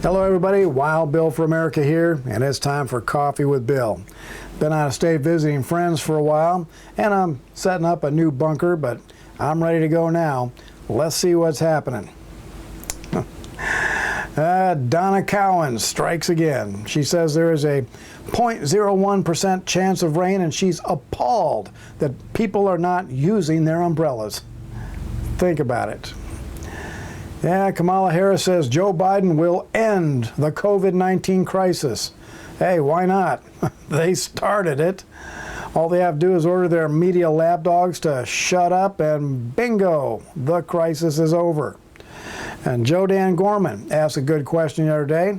Hello everybody, Wild Bill for America here, and it's time for Coffee with Bill. Been out of state visiting friends for a while, and I'm setting up a new bunker, but I'm ready to go now. Let's see what's happening. Donna Cowan strikes again. She says there is a 0.01% chance of rain, and she's appalled that people are not using their umbrellas. Think about it. Yeah, Kamala Harris says Joe Biden will end the COVID-19 crisis. Hey, why not? They started it. All they have to do is order their media lapdogs to shut up, and bingo, the crisis is over. And Joe Dan Gorman asked a good question the other day.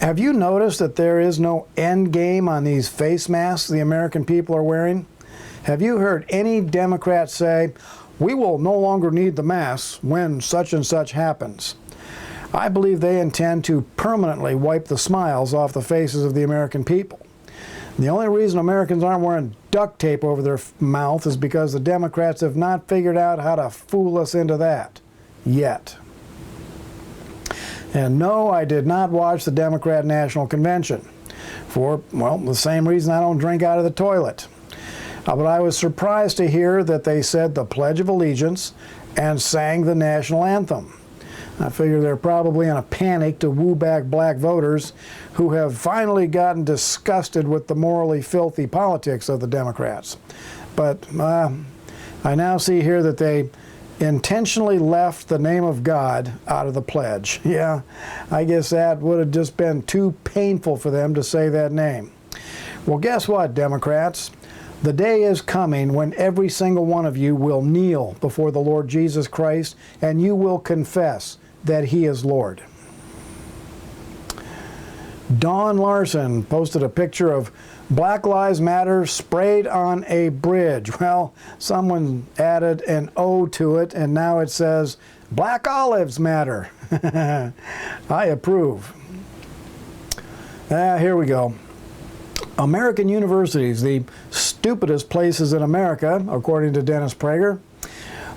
Have you noticed that there is no end game on these face masks the American people are wearing? Have you heard any Democrats say, we will no longer need the masks when such and such happens? I believe they intend to permanently wipe the smiles off the faces of the American people. The only reason Americans aren't wearing duct tape over their mouth is because the Democrats have not figured out how to fool us into that yet. And no, I did not watch the Democrat National Convention for, well, the same reason I don't drink out of the toilet. But I was surprised to hear that they said the Pledge of Allegiance and sang the national anthem. I figure they're probably in a panic to woo back black voters who have finally gotten disgusted with the morally filthy politics of the Democrats. But I now see here that they intentionally left the name of God out of the pledge. Yeah, I guess that would have just been too painful for them to say that name. Well, guess what, Democrats? The day is coming when every single one of you will kneel before the Lord Jesus Christ, and you will confess that He is Lord. Dawn Larson posted a picture of Black Lives Matter sprayed on a bridge. Well, someone added an O to it, and now it says, Black Olives Matter. I approve. Here we go. American universities, the stupidest places in America, according to Dennis Prager.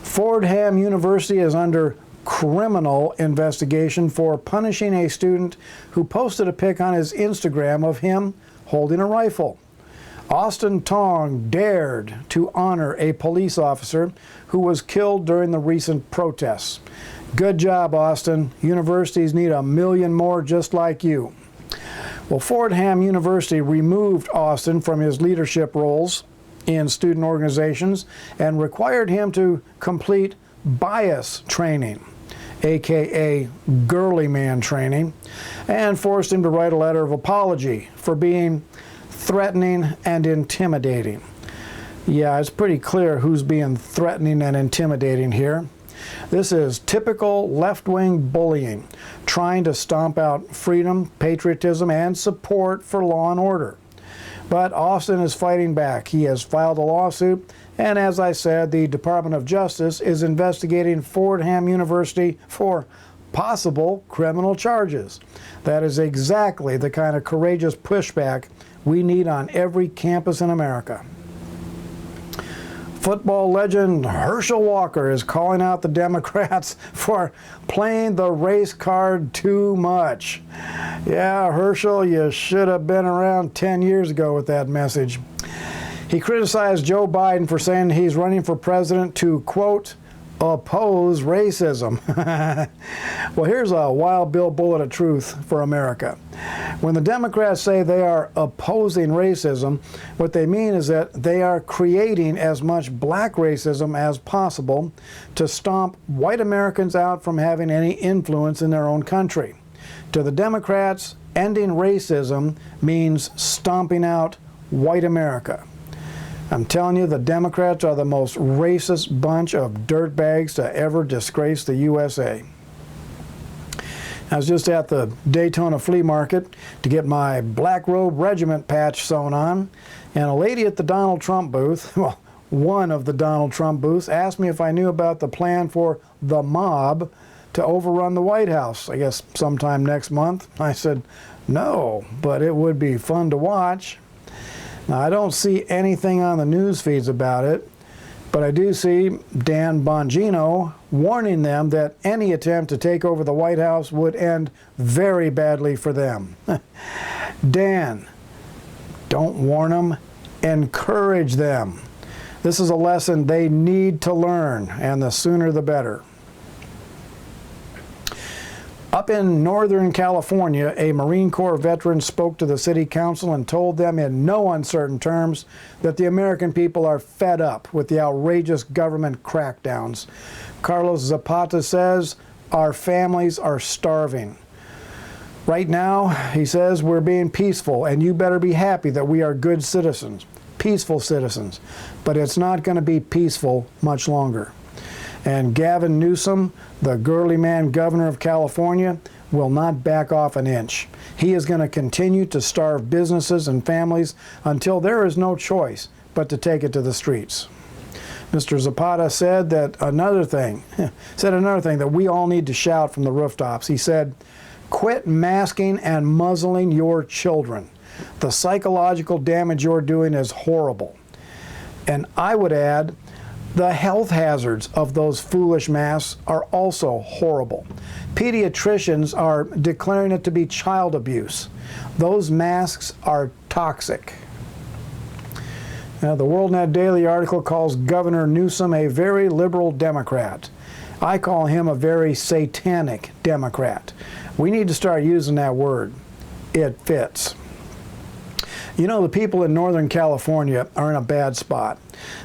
Fordham University is under criminal investigation for punishing a student who posted a pic on his Instagram of him holding a rifle. Austin Tong dared to honor a police officer who was killed during the recent protests. Good job, Austin. Universities need 1 million more just like you. Well, Fordham University removed Austin from his leadership roles in student organizations and required him to complete bias training, aka girly man training, and forced him to write a letter of apology for being threatening and intimidating. Yeah, it's pretty clear who's being threatening and intimidating here. This is typical left-wing bullying, trying to stomp out freedom, patriotism, and support for law and order. But Austin is fighting back. He has filed a lawsuit, and as I said, the Department of Justice is investigating Fordham University for possible criminal charges. That is exactly the kind of courageous pushback we need on every campus in America. Football legend Herschel Walker is calling out the Democrats for playing the race card too much. Yeah, Herschel, you should have been around 10 years ago with that message. He criticized Joe Biden for saying he's running for president to, quote, oppose racism. Well, here's a Wild Bill bullet of truth for America. When the Democrats say they are opposing racism, what they mean is that they are creating as much black racism as possible to stomp white Americans out from having any influence in their own country. To the Democrats, ending racism means stomping out white America. I'm telling you, the Democrats are the most racist bunch of dirtbags to ever disgrace the USA. I was just at the Daytona Flea Market to get my Black Robe Regiment patch sewn on, and a lady at the Donald Trump booth, well, one of the Donald Trump booths, asked me if I knew about the plan for the mob to overrun the White House, I guess sometime next month. I said, no, but it would be fun to watch. Now, I don't see anything on the news feeds about it, But I do see Dan Bongino warning them that any attempt to take over the White House would end very badly for them. Dan, don't warn them, encourage them. This is a lesson they need to learn, and the sooner the better. Up in Northern California, a Marine Corps veteran spoke to the city council and told them in no uncertain terms that the American people are fed up with the outrageous government crackdowns. Carlos Zapata says, "Our families are starving. Right now," he says, "we're being peaceful, and you better be happy that we are good citizens, peaceful citizens. But it's not going to be peaceful much longer." And Gavin Newsom, the girly man governor of California, will not back off an inch. He is going to continue to starve businesses and families until there is no choice but to take it to the streets. Mr. Zapata said another thing that we all need to shout from the rooftops. He said, "Quit masking and muzzling your children. The psychological damage you're doing is horrible." And I would add, the health hazards of those foolish masks are also horrible. Pediatricians are declaring it to be child abuse. Those masks are toxic. Now, the WorldNet Daily article calls Governor Newsom a very liberal Democrat. I call him a very satanic Democrat. We need to start using that word. It fits. You know, the people in Northern California are in a bad spot.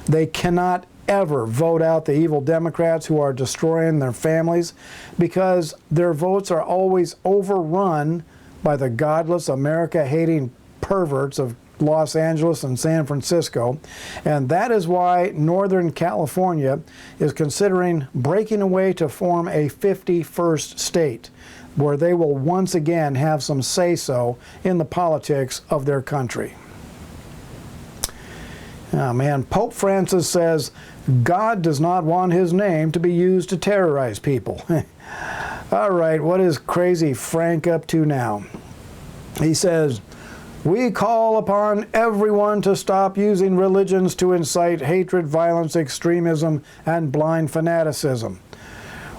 They cannot ever vote out the evil Democrats who are destroying their families because their votes are always overrun by the godless, America-hating perverts of Los Angeles and San Francisco. And that is why Northern California is considering breaking away to form a 51st state where they will once again have some say-so in the politics of their country. Oh man, Pope Francis says God does not want his name to be used to terrorize people. All right, what is crazy Frank up to now? He says, "We call upon everyone to stop using religions to incite hatred, violence, extremism, and blind fanaticism."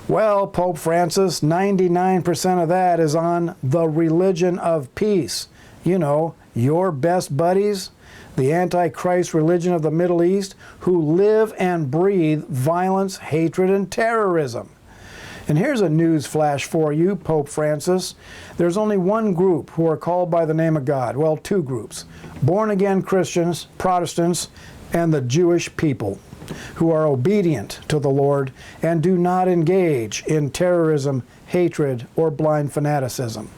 Well, Pope Francis, 99% of that is on the religion of peace. You know, your best buddies, the Antichrist religion of the Middle East, who live and breathe violence, hatred, and terrorism. And here's a news flash for you, Pope Francis. There's only one group who are called by the name of God. Well, two groups. Born-again Christians, Protestants, and the Jewish people, who are obedient to the Lord and do not engage in terrorism, hatred, or blind fanaticism.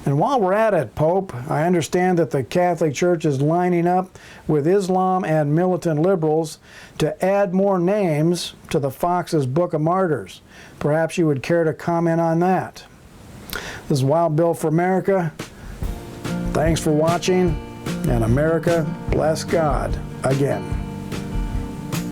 And while we're at it, Pope, I understand that the Catholic Church is lining up with Islam and militant liberals to add more names to the Fox's Book of Martyrs. Perhaps you would care to comment on that. This is Wild Bill for America. Thanks for watching, and America bless God again.